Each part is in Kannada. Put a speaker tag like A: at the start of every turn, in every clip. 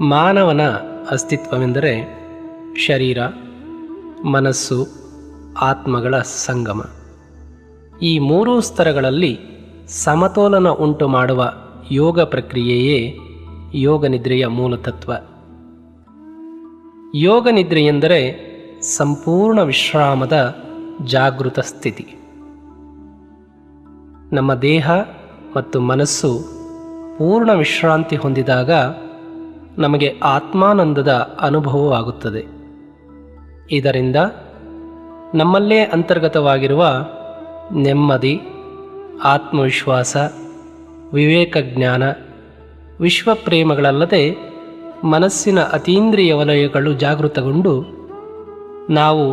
A: ಮಾನವನ ಅಸ್ತಿತ್ವವೆಂದರೆ ಶರೀರ, ಮನಸ್ಸು, ಆತ್ಮಗಳ ಸಂಗಮ. ಈ ಮೂರೂ ಸ್ತರಗಳಲ್ಲಿ ಸಮತೋಲನ ಉಂಟು ಮಾಡುವ ಯೋಗ ಪ್ರಕ್ರಿಯೆಯೇ ಯೋಗನಿದ್ರೆಯ ಮೂಲತತ್ವ. ಯೋಗನಿದ್ರೆ ಎಂದರೆ ಸಂಪೂರ್ಣ ವಿಶ್ರಾಮದ ಜಾಗೃತ ಸ್ಥಿತಿ. ನಮ್ಮ ದೇಹ ಮತ್ತು ಮನಸ್ಸು ಪೂರ್ಣ ವಿಶ್ರಾಂತಿ ಹೊಂದಿದಾಗ ನಮಗೆ ಆತ್ಮಾನಂದದ ಅನುಭವವಾಗುತ್ತದೆ. ಇದರಿಂದ ನಮ್ಮಲ್ಲೇ ಅಂತರ್ಗತವಾಗಿರುವ ನೆಮ್ಮದಿ, ಆತ್ಮವಿಶ್ವಾಸ, ವಿವೇಕಜ್ಞಾನ, ವಿಶ್ವಪ್ರೇಮಗಳಲ್ಲದೆ ಮನಸ್ಸಿನ ಅತೀಂದ್ರಿಯ ವಲಯಗಳು ಜಾಗೃತಗೊಂಡು ನಾವು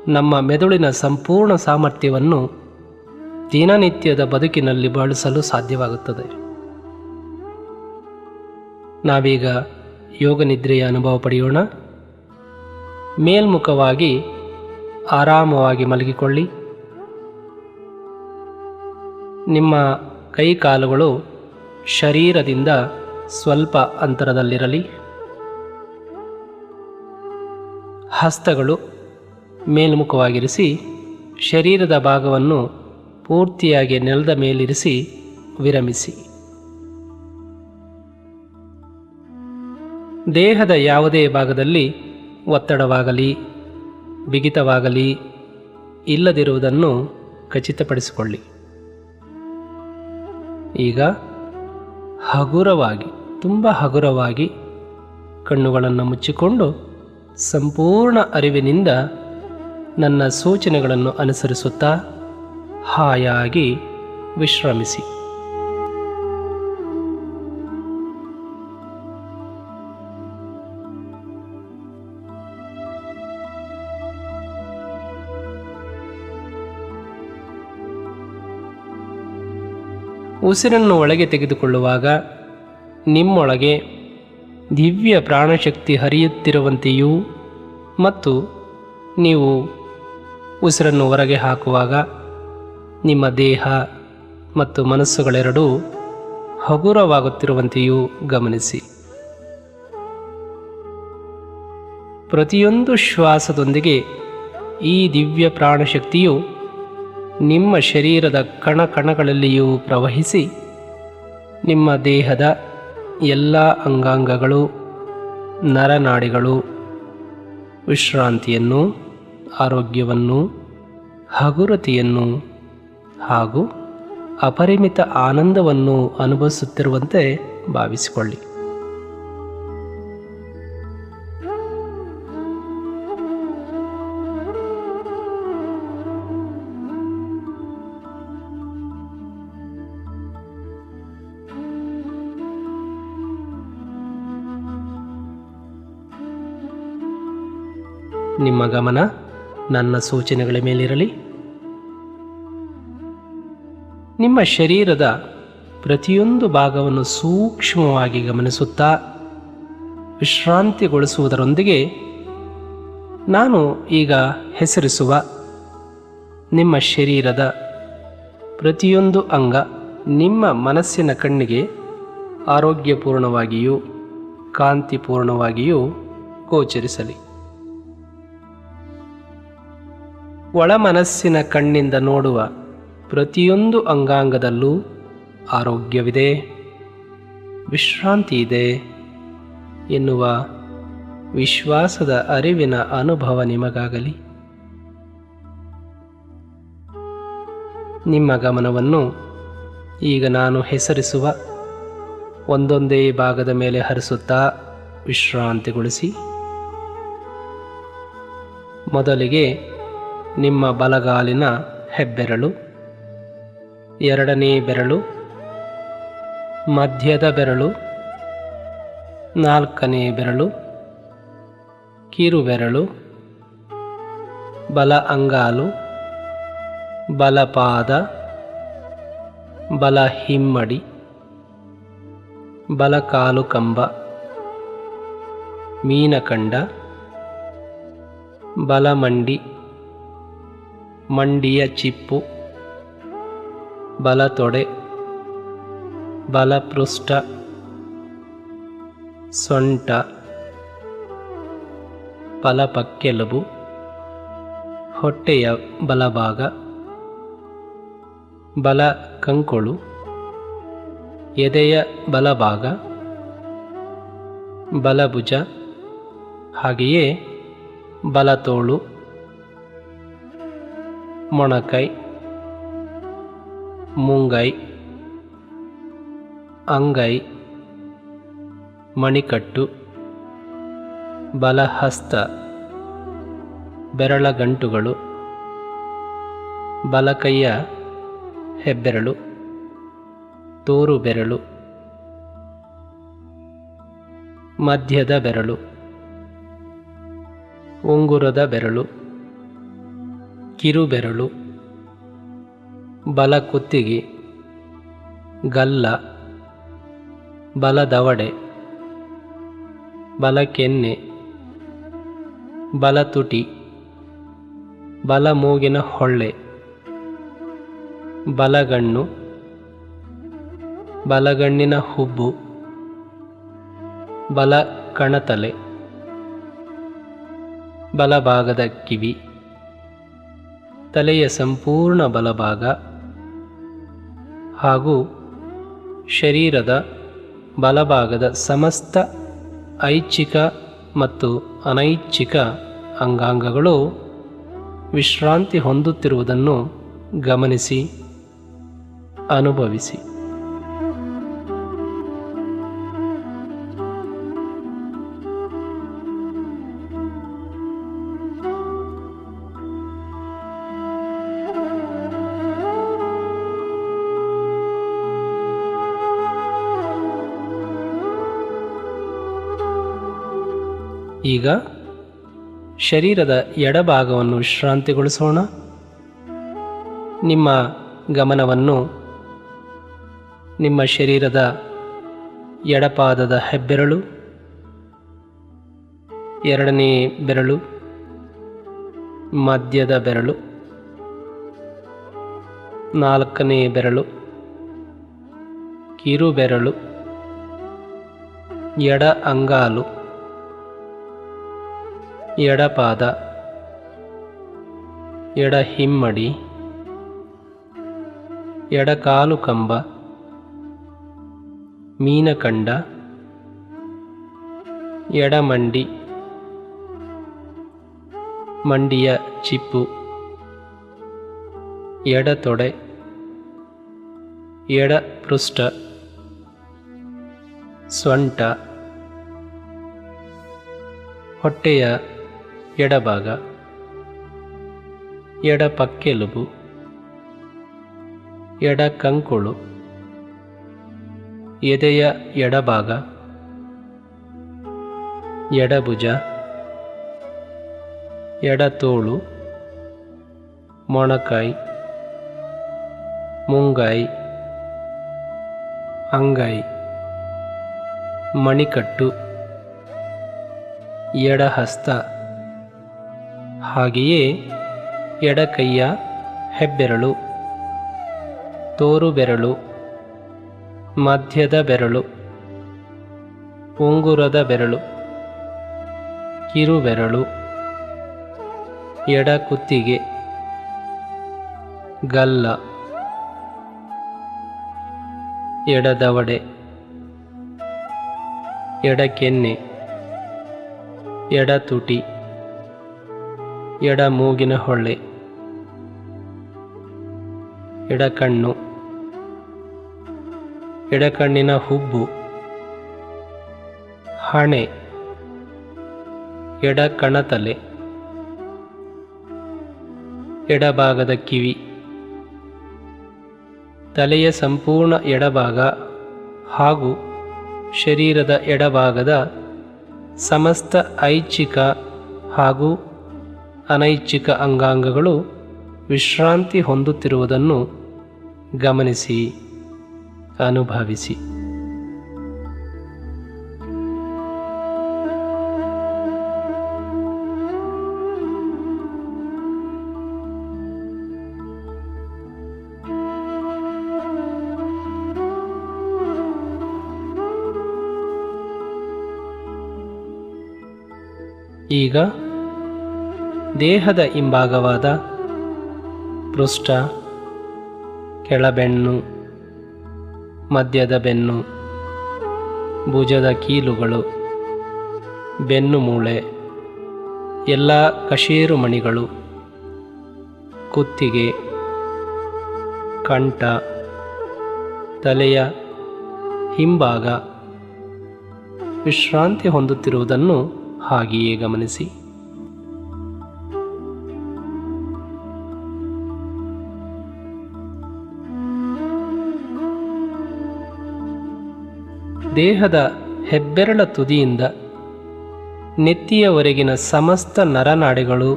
A: ನಮ್ಮ ಮೆದುಳಿನ ಸಂಪೂರ್ಣ ಸಾಮರ್ಥ್ಯವನ್ನು ದಿನನಿತ್ಯದ ಬದುಕಿನಲ್ಲಿ ಬಳಸಲು ಸಾಧ್ಯವಾಗುತ್ತದೆ. ನಾವೀಗ ಯೋಗನಿದ್ರೆಯ ಅನುಭವ ಪಡೆಯೋಣ. ಮೇಲ್ಮುಖವಾಗಿ ಆರಾಮವಾಗಿ ಮಲಗಿಕೊಳ್ಳಿ. ನಿಮ್ಮ ಕೈಕಾಲುಗಳು ಶರೀರದಿಂದ ಸ್ವಲ್ಪ ಅಂತರದಲ್ಲಿರಲಿ. ಹಸ್ತಗಳು ಮೇಲ್ಮುಖವಾಗಿರಿಸಿ ಶರೀರದ ಭಾಗವನ್ನು ಪೂರ್ತಿಯಾಗಿ ನೆಲದ ಮೇಲಿರಿಸಿ ವಿರಮಿಸಿ. ದೇಹದ ಯಾವುದೇ ಭಾಗದಲ್ಲಿ ಒತ್ತಡವಾಗಲಿ ಬಿಗಿತವಾಗಲಿ ಇಲ್ಲದಿರುವುದನ್ನು ಖಚಿತಪಡಿಸಿಕೊಳ್ಳಿ. ಈಗ ಹಗುರವಾಗಿ, ತುಂಬ ಹಗುರವಾಗಿ ಕಣ್ಣುಗಳನ್ನು ಮುಚ್ಚಿಕೊಂಡು ಸಂಪೂರ್ಣ ಅರಿವಿನಿಂದ ನನ್ನ ಸೂಚನೆಗಳನ್ನು ಅನುಸರಿಸುತ್ತಾ ಹಾಯಾಗಿ ವಿಶ್ರಮಿಸಿ. ಉಸಿರನ್ನು ಒಳಗೆ ತೆಗೆದುಕೊಳ್ಳುವಾಗ ನಿಮ್ಮೊಳಗೆ ದಿವ್ಯ ಪ್ರಾಣಶಕ್ತಿ ಹರಿಯುತ್ತಿರುವಂತೆಯೂ ಮತ್ತು ನೀವು ಉಸಿರನ್ನು ಹೊರಗೆ ಹಾಕುವಾಗ ನಿಮ್ಮ ದೇಹ ಮತ್ತು ಮನಸ್ಸುಗಳೆರಡೂ ಹಗುರವಾಗುತ್ತಿರುವಂತೆಯೂ ಗಮನಿಸಿ. ಪ್ರತಿಯೊಂದು ಶ್ವಾಸದೊಂದಿಗೆ ಈ ದಿವ್ಯ ಪ್ರಾಣಶಕ್ತಿಯು ನಿಮ್ಮ ಶರೀರದ ಕಣಕಣಗಳಲ್ಲಿಯೂ ಪ್ರವಹಿಸಿ ನಿಮ್ಮ ದೇಹದ ಎಲ್ಲ ಅಂಗಾಂಗಗಳು, ನರನಾಡಿಗಳು ವಿಶ್ರಾಂತಿಯನ್ನು, ಆರೋಗ್ಯವನ್ನು, ಹಗುರತೆಯನ್ನು ಹಾಗೂ ಅಪರಿಮಿತ ಆನಂದವನ್ನು ಅನುಭವಿಸುತ್ತಿರುವಂತೆ ಭಾವಿಸಿಕೊಳ್ಳಿ. ನಿಮ್ಮ ಗಮನ ನನ್ನ ಸೂಚನೆಗಳ ಮೇಲಿರಲಿ. ನಿಮ್ಮ ಶರೀರದ ಪ್ರತಿಯೊಂದು ಭಾಗವನ್ನು ಸೂಕ್ಷ್ಮವಾಗಿ ಗಮನಿಸುತ್ತಾ ವಿಶ್ರಾಂತಿಗೊಳಿಸುವುದರೊಂದಿಗೆ ನಾನು ಈಗ ಹೆಸರಿಸುವ ನಿಮ್ಮ ಶರೀರದ ಪ್ರತಿಯೊಂದು ಅಂಗ ನಿಮ್ಮ ಮನಸ್ಸಿನ ಕಣ್ಣಿಗೆ ಆರೋಗ್ಯಪೂರ್ಣವಾಗಿಯೂ ಕಾಂತಿಪೂರ್ಣವಾಗಿಯೂ ಗೋಚರಿಸಲಿ. ಒಳ ಮನಸ್ಸಿನ ಕಣ್ಣಿಂದ ನೋಡುವ ಪ್ರತಿಯೊಂದು ಅಂಗಾಂಗದಲ್ಲೂ ಆರೋಗ್ಯವಿದೆ, ವಿಶ್ರಾಂತಿ ಇದೆ ಎನ್ನುವ ವಿಶ್ವಾಸದ ಅರಿವಿನ ಅನುಭವ ನಿಮಗಾಗಲಿ. ನಿಮ್ಮ ಗಮನವನ್ನು ಈಗ ನಾನು ಹೆಸರಿಸುವ ಒಂದೊಂದೇ ಭಾಗದ ಮೇಲೆ ಹರಿಸುತ್ತಾ ವಿಶ್ರಾಂತಿಗೊಳಿಸಿ. ಮೊದಲಿಗೆ ನಿಮ್ಮ ಬಲಗಾಲಿನ ಹೆಬ್ಬೆರಳು, ಎರಡನೇ ಬೆರಳು, ಮಧ್ಯದ ಬೆರಳು, ನಾಲ್ಕನೇ ಬೆರಳು, ಕಿರುಬೆರಳು, ಬಲ ಅಂಗಾಲು, ಬಲಪಾದ, ಬಲ ಹಿಮ್ಮಡಿ, ಬಲಕಾಲು ಕಂಬ, ಮೀನಕಂಡ, ಬಲಮಂಡಿ, ಮಂಡಿಯ ಚಿಪ್ಪು, ಬಲತೊಡೆ, ಬಲಪೃಷ್ಠ, ಸೊಂಟ, ಬಲಪಕ್ಕೆಲುಬು, ಹೊಟ್ಟೆಯ ಬಲಭಾಗ, ಬಲ ಕಂಕುಳು, ಎದೆಯ ಬಲಭಾಗ, ಬಲಭುಜ, ಹಾಗೆಯೇ ಬಲತೋಳು, ಮೊಣಕೈ, ಮುಂಗೈ, ಅಂಗೈ, ಮಣಿಕಟ್ಟು, ಬಲಹಸ್ತ, ಬೆರಳಗಂಟುಗಳು, ಬಲಕೈಯ ಹೆಬ್ಬೆರಳು, ತೋರು ಬೆರಳು, ಮಧ್ಯದ ಬೆರಳು, ಉಂಗುರದ ಬೆರಳು, ಕಿರುಬೆರಳು, ಬಲಕುತ್ತಿಗೆ, ಗಲ್ಲ, ಬಲದವಡೆ, ಬಲಕೆನ್ನೆ, ಬಲತುಟಿ, ಬಲಮೂಗಿನ ಹೊಳ್ಳೆ, ಬಲಗಣ್ಣು, ಬಲಗಣ್ಣಿನ ಹುಬ್ಬು, ಬಲ ಕಣತಲೆ, ಬಲಭಾಗದ ಕಿವಿ, ತಲೆಯ ಸಂಪೂರ್ಣ ಬಲಭಾಗ ಹಾಗೂ ಶರೀರದ ಬಲಭಾಗದ ಸಮಸ್ತ ಐಚ್ಛಿಕ ಮತ್ತು ಅನೈಚ್ಛಿಕ ಅಂಗಾಂಗಗಳು ವಿಶ್ರಾಂತಿ ಹೊಂದುತ್ತಿರುವುದನ್ನು ಗಮನಿಸಿ, ಅನುಭವಿಸಿ. ಈಗ ಶರೀರದ ಎಡಭಾಗವನ್ನು ವಿಶ್ರಾಂತಿಗೊಳಿಸೋಣ. ನಿಮ್ಮ ಗಮನವನ್ನು ನಿಮ್ಮ ಶರೀರದ ಎಡಪಾದದ ಹೆಬ್ಬೆರಳು, ಎರಡನೇ ಬೆರಳು, ಮಧ್ಯದ ಬೆರಳು, ನಾಲ್ಕನೇ ಬೆರಳು, ಕಿರುಬೆರಳು, ಎಡ ಅಂಗಾಲು, ಎಡಪಾದ, ಎಡ ಹಿಮ್ಮಡಿ, ಎಡಕಾಲು ಕಂಬ, ಮೀನಕಂಡ, ಎಡಮಂಡಿ, ಮಂಡಿಯ ಚಿಪ್ಪು, ಎಡತೊಡೆ, ಎಡಪೃಷ್ಠ, ಸೊಂಟ, ಹೊಟ್ಟೆಯ ಎಡಭಾಗ, ಎಡಪಕ್ಕೆಲುಬು, ಎಡಕಂಕುಳು, ಎದೆಯ ಎಡಭಾಗ, ಎಡಭುಜ, ಎಡತೋಳು, ಮೊಣಕೈ, ಮುಂಗೈ, ಅಂಗೈ, ಮಣಿಕಟ್ಟು, ಎಡಹಸ್ತ, ಹಾಗೆಯೇ ಎಡಕೈಯ ಹೆಬ್ಬೆರಳು, ತೋರು ಬೆರಳು, ಮಧ್ಯದ ಬೆರಳು, ಉಂಗುರದ ಬೆರಳು, ಕಿರುಬೆರಳು, ಎಡಕುತ್ತಿಗೆ, ಗಲ್ಲ, ಎಡದವಡೆ, ಎಡಕೆನ್ನೆ, ಎಡತುಟಿ, ಎಡಮೂಗಿನ ಹೊಳ್ಳೆ, ಎಡಕಣ್ಣು, ಎಡಕಣ್ಣಿನ ಹುಬ್ಬು, ಹಣೆ, ಎಡಕಣತಲೆ, ಎಡಭಾಗದ ಕಿವಿ, ತಲೆಯ ಸಂಪೂರ್ಣ ಎಡಭಾಗ ಹಾಗೂ ಶರೀರದ ಎಡಭಾಗದ ಸಮಸ್ತ ಐಚ್ಛಿಕ ಹಾಗೂ ಅನೈಚ್ಛಿಕ ಅಂಗಾಂಗಗಳು ವಿಶ್ರಾಂತಿ ಹೊಂದುತ್ತಿರುವುದನ್ನು ಗಮನಿಸಿ, ಅನುಭವಿಸಿ. ಈಗ ದೇಹದ ಹಿಂಭಾಗವಾದ ಪೃಷ್ಠ, ಕೆಳಬೆನ್ನು, ಮಧ್ಯದ ಬೆನ್ನು, ಭುಜದ ಕೀಲುಗಳು, ಬೆನ್ನು ಮೂಳೆ, ಎಲ್ಲ ಕಶೇರು ಮಣಿಗಳು, ಕುತ್ತಿಗೆ, ಕಂಠ, ತಲೆಯ ಹಿಂಭಾಗ ವಿಶ್ರಾಂತಿ ಹೊಂದುತ್ತಿರುವುದನ್ನು ಹಾಗೆಯೇ ಗಮನಿಸಿ. ದೇಹದ ಹೆಬ್ಬೆರಳ ತುದಿಯಿಂದ ನೆತ್ತಿಯವರೆಗಿನ ಸಮಸ್ತ ನರನಾಡಿಗಳು,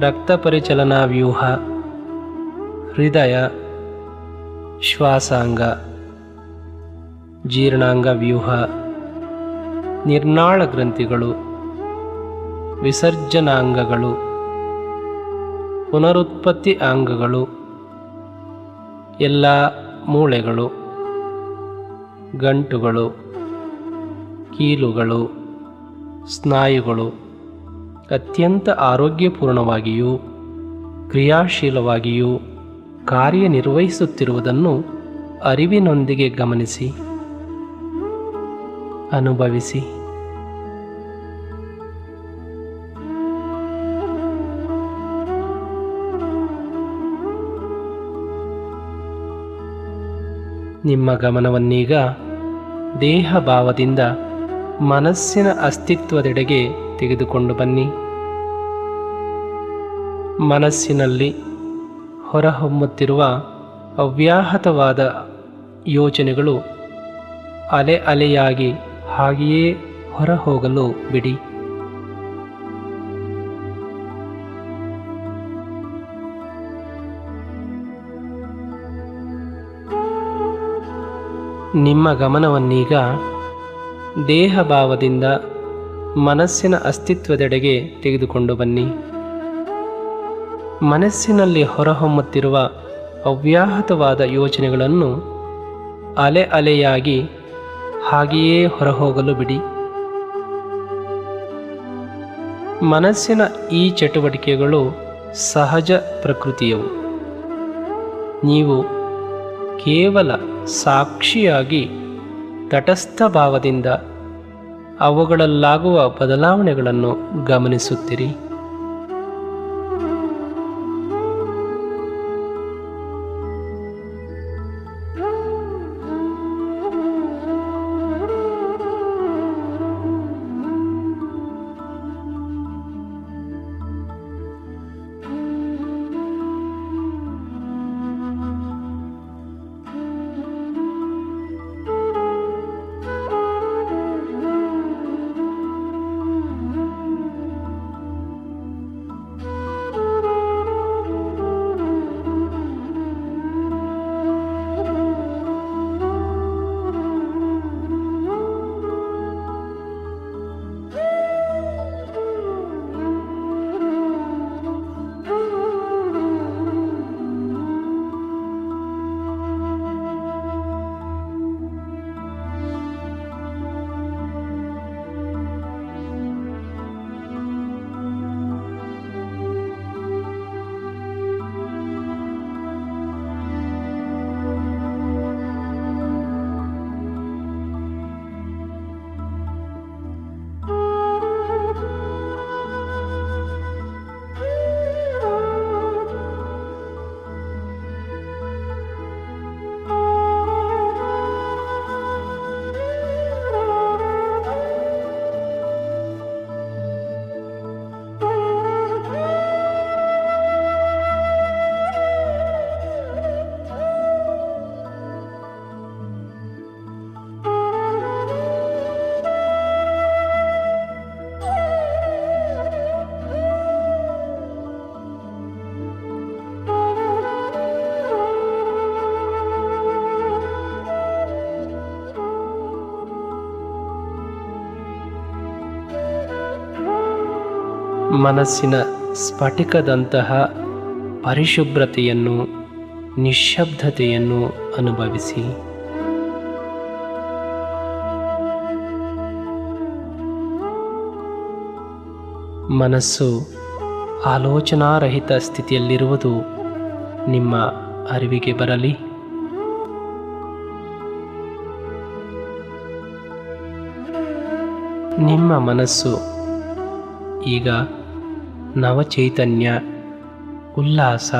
A: ರಕ್ತ ಪರಿಚಲನಾ ವ್ಯೂಹ, ಹೃದಯ, ಶ್ವಾಸಾಂಗ, ಜೀರ್ಣಾಂಗ ವ್ಯೂಹ, ನಿರ್ನಾಳ ಗ್ರಂಥಿಗಳು, ವಿಸರ್ಜನಾಂಗಗಳು, ಪುನರುತ್ಪತ್ತಿ ಅಂಗಗಳು, ಎಲ್ಲ ಮೂಳೆಗಳು, ಗಂಟುಗಳು, ಕೀಲುಗಳು, ಸ್ನಾಯುಗಳು ಅತ್ಯಂತ ಆರೋಗ್ಯಪೂರ್ಣವಾಗಿಯೂ ಕ್ರಿಯಾಶೀಲವಾಗಿಯೂ ಕಾರ್ಯನಿರ್ವಹಿಸುತ್ತಿರುವುದನ್ನು ಅರಿವಿನೊಂದಿಗೆ ಗಮನಿಸಿ, ಅನುಭವಿಸಿ. ನಿಮ್ಮ ಗಮನವನ್ನೀಗ ದೇಹ ಭಾವದಿಂದ ಮನಸ್ಸಿನ ಅಸ್ತಿತ್ವದೆಡೆಗೆ ತೆಗೆದುಕೊಂಡು ಬನ್ನಿ. ಮನಸ್ಸಿನಲ್ಲಿ ಹೊರಹೊಮ್ಮುತ್ತಿರುವ ಅವ್ಯಾಹತವಾದ ಯೋಚನೆಗಳು ಅಲೆ ಅಲೆಯಾಗಿ ಹಾಗೆಯೇ ಹೊರಹೋಗಲು ಬಿಡಿ. ನಿಮ್ಮ ಗಮನವನ್ನೀಗ ದೇಹ ಭಾವದಿಂದ ಮನಸ್ಸಿನ ಅಸ್ತಿತ್ವದೆಡೆಗೆ ತೆಗೆದುಕೊಂಡು ಬನ್ನಿ. ಮನಸ್ಸಿನಲ್ಲಿ ಹೊರಹೊಮ್ಮುತ್ತಿರುವ ಅವ್ಯಾಹತವಾದ ಯೋಚನೆಗಳನ್ನು ಅಲೆ ಅಲೆಯಾಗಿ ಹಾಗೆಯೇ ಹೊರಹೋಗಲು ಬಿಡಿ. ಮನಸ್ಸಿನ ಈ ಚಟುವಟಿಕೆಗಳು ಸಹಜ ಪ್ರಕೃತಿಯವು. ನೀವು ಕೇವಲ ಸಾಕ್ಷಿಯಾಗಿ ತಟಸ್ಥ ಭಾವದಿಂದ ಅವುಗಳಲ್ಲಾಗುವ ಬದಲಾವಣೆಗಳನ್ನು ಗಮನಿಸುತ್ತೀರಿ. ಮನಸ್ಸಿನ ಸ್ಫಟಿಕದಂತಹ ಪರಿಶುಭ್ರತೆಯನ್ನು, ನಿಶ್ಶಬ್ದತೆಯನ್ನು ಅನುಭವಿಸಿ. ಮನಸ್ಸು ಆಲೋಚನಾರಹಿತ ಸ್ಥಿತಿಯಲ್ಲಿರುವುದು ನಿಮ್ಮ ಅರಿವಿಗೆ ಬರಲಿ. ನಿಮ್ಮ ಮನಸ್ಸು ಈಗ ನವಚೈತನ್ಯ, ಉಲ್ಲಾಸ,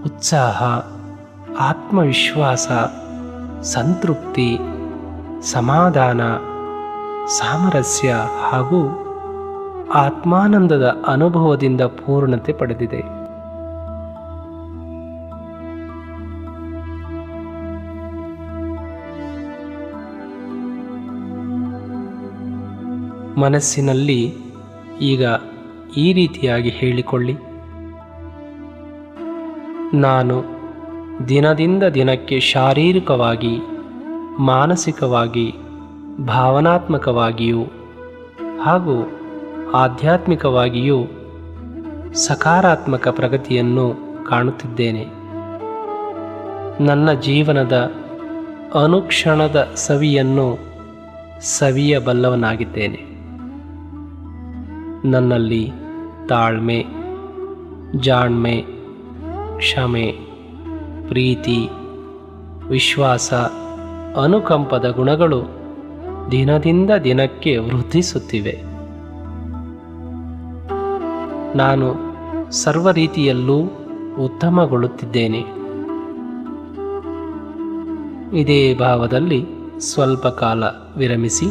A: ಉತ್ಸಾಹ, ಆತ್ಮವಿಶ್ವಾಸ, ಸಂತೃಪ್ತಿ, ಸಮಾಧಾನ, ಸಾಮರಸ್ಯ ಹಾಗೂ ಆತ್ಮಾನಂದದ ಅನುಭವದಿಂದ ಪೂರ್ಣತೆ ಪಡೆದಿದೆ. ಮನಸ್ಸಿನಲ್ಲಿ ಈಗ ಈ ರೀತಿಯಾಗಿ ಹೇಳಿಕೊಳ್ಳಿ: ನಾನು ದಿನದಿಂದ ದಿನಕ್ಕೆ ಶಾರೀರಿಕವಾಗಿ, ಮಾನಸಿಕವಾಗಿ, ಭಾವನಾತ್ಮಕವಾಗಿಯೂ ಹಾಗೂ ಆಧ್ಯಾತ್ಮಿಕವಾಗಿಯೂ ಸಕಾರಾತ್ಮಕ ಪ್ರಗತಿಯನ್ನು ಕಾಣುತ್ತಿದ್ದೇನೆ. ನನ್ನ ಜೀವನದ ಅನುಕ್ಷಣದ ಸವಿಯನ್ನು ಸವಿಯಬಲ್ಲವನಾಗಿದ್ದೇನೆ. ನನ್ನಲ್ಲಿ ತಾಳ್ಮೆ, ಜಾಣ್ಮೆ, ಕ್ಷಮೆ, ಪ್ರೀತಿ, ವಿಶ್ವಾಸ, ಅನುಕಂಪದ ಗುಣಗಳು ದಿನದಿಂದ ದಿನಕ್ಕೆ ವೃದ್ಧಿಸುತ್ತಿವೆ. ನಾನು ಸರ್ವ ರೀತಿಯಲ್ಲೂ ಉತ್ತಮಗೊಳ್ಳುತ್ತಿದ್ದೇನೆ. ಇದೇ ಭಾವದಲ್ಲಿ ಸ್ವಲ್ಪ ಕಾಲ ವಿರಮಿಸಿ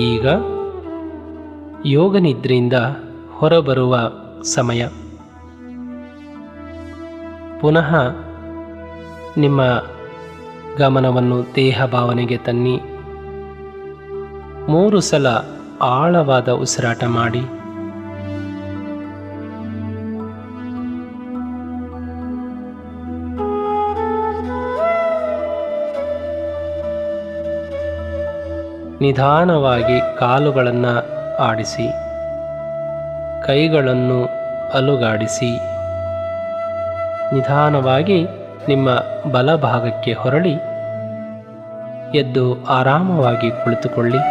A: ಈಗ ಯೋಗ ನಿದ್ರೆಯಿಂದ ಹೊರಬರುವ ಸಮಯ. ಪುನಃ ನಿಮ್ಮ ಗಮನವನ್ನು ದೇಹ ಭಾವನೆಗೆ ತನ್ನಿ. 3 ಸಲ ಆಳವಾದ ಉಸಿರಾಟ ಮಾಡಿ. ನಿಧಾನವಾಗಿ ಕಾಲುಗಳನ್ನು ಆಡಿಸಿ, ಕೈಗಳನ್ನು ಅಲುಗಾಡಿಸಿ, ನಿಧಾನವಾಗಿ ನಿಮ್ಮ ಬಲಭಾಗಕ್ಕೆ ಹೊರಳಿ ಎದ್ದು ಆರಾಮವಾಗಿ ಕುಳಿತುಕೊಳ್ಳಿ.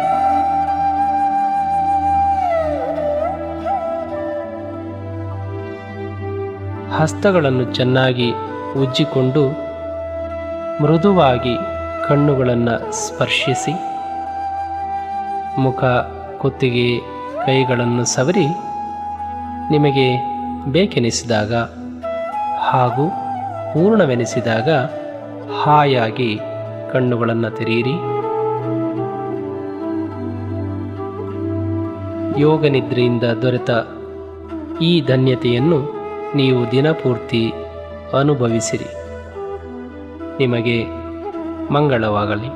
A: ಹಸ್ತಗಳನ್ನು ಚೆನ್ನಾಗಿ ಉಜ್ಜಿಕೊಂಡು ಮೃದುವಾಗಿ ಕಣ್ಣುಗಳನ್ನು ಸ್ಪರ್ಶಿಸಿ, ಮುಖ, ಕುತ್ತಿಗೆ, ಕೈಗಳನ್ನು ಸವರಿ ನಿಮಗೆ ಬೇಕೆನಿಸಿದಾಗ ಹಾಗೂ ಪೂರ್ಣವೆನಿಸಿದಾಗ ಹಾಯಾಗಿ ಕಣ್ಣುಗಳನ್ನು ತೆರೆಯಿರಿ. ಯೋಗ ನಿದ್ರೆಯಿಂದ ದೊರೆತ ಈ ಧನ್ಯತೆಯನ್ನು ನೀವು ದಿನಪೂರ್ತಿ ಅನುಭವಿಸಿರಿ. ನಿಮಗೆ ಮಂಗಳವಾಗಲಿ.